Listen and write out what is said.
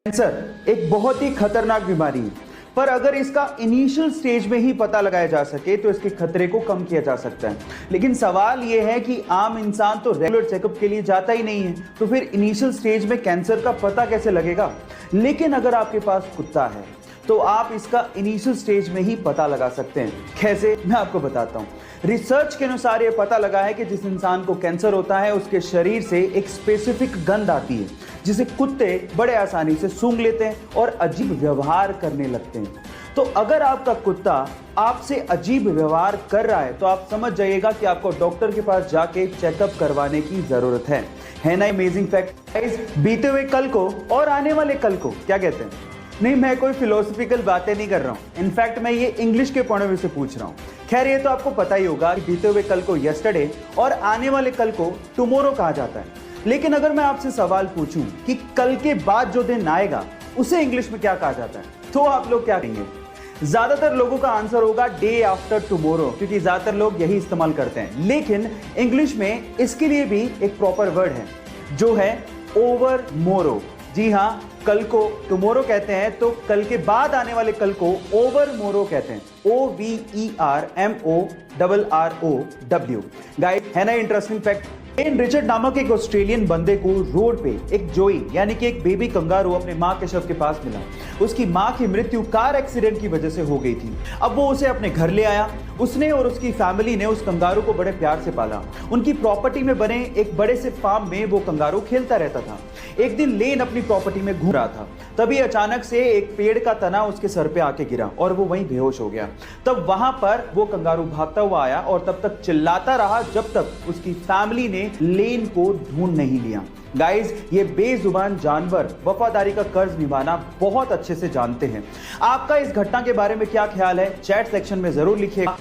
Cancer एक बहुत ही खतरनाक बीमारी है, पर अगर इसका इनिशियल स्टेज में ही पता लगाया जा सके तो इसके खतरे को कम किया जा सकता है। लेकिन सवाल यह है कि आम इंसान तो रेगुलर चेकअप के लिए जाता ही नहीं है, तो फिर इनिशियल स्टेज में कैंसर का पता कैसे लगेगा। लेकिन अगर आपके पास कुत्ता है तो आप इसका इनिशियल स्टेज में ही पता लगा सकते हैं। कैसे, मैं आपको बताता हूं। रिसर्च के अनुसार यह पता लगा है कि जिस इंसान को कैंसर होता है उसके शरीर से एक स्पेसिफिक गंध आती है जिसे कुत्ते बड़े आसानी से सूंघ लेते हैं और अजीब व्यवहार करने लगते हैं। तो अगर आपका कुत्ता आपसे अजीब व्यवहार कर रहा है तो आप समझ जाइएगा कि आपको डॉक्टर के पास जाके चेकअप करवाने की जरूरत है ना अमेजिंग फैक्ट। बीते हुए कल को और आने वाले कल को क्या कहते हैं? नहीं, मैं कोई फिलोसफिकल बातें नहीं कर रहा हूं। इनफैक्ट मैं ये इंग्लिश के पॉइंट ऑफ व्यू से पूछ रहा हूं। खैर, ये तो आपको पता ही होगा कि बीते हुए कल को यस्टरडे और आने वाले कल को टुमारो कहा जाता है। लेकिन अगर मैं आपसे सवाल पूछूं कि कल के बाद जो दिन आएगा उसे इंग्लिश में क्या कहा जाता है, तो आप लोग क्या कहेंगे? ज्यादातर लोगों का आंसर होगा डे आफ्टर टुमारो, क्योंकि ज्यादातर लोग यही इस्तेमाल करते हैं। लेकिन इंग्लिश में इसके लिए भी एक प्रॉपर वर्ड है जो है ओवर मोरो। जी हां, कल को टुमारो कहते हैं तो कल के बाद आने वाले कल को ओवर मोरो कहते हैं। OVERMORROW। गाइस, है ना इंटरेस्टिंग फैक्ट। एन रिचर्ड नामक एक ऑस्ट्रेलियन बंदे को रोड पे एक जोई यानी कि एक बेबी कंगारू अपने मां के शव के पास मिला। उसकी मां की मृत्यु कार एक्सीडेंट की वजह से हो गई थी। अब वो उसे अपने घर ले आया। उसने और उसकी फैमिली ने उस कंगारू को बड़े प्यार से पाला। उनकी प्रॉपर्टी में बने एक बड़े से फार्म में वो कंगारू खेलता रहता था। एक दिन लेन अपनी प्रॉपर्टी में घूम रहा था, तभी अचानक से एक पेड़ का तना उसके सर पे आके गिरा और वो वहीं बेहोश हो गया। तब वहां पर वो कंगारू भागता हुआ आया और तब तक चिल्लाता रहा जब तक उसकी फैमिली ने लेन को ढूंढ नहीं लिया। गाइस, ये बेजुबान जानवर वफादारी का कर्ज निभाना बहुत अच्छे से जानते हैं। आपका इस घटना के बारे में क्या ख्याल है? चैट सेक्शन में जरूर लिखिएगा।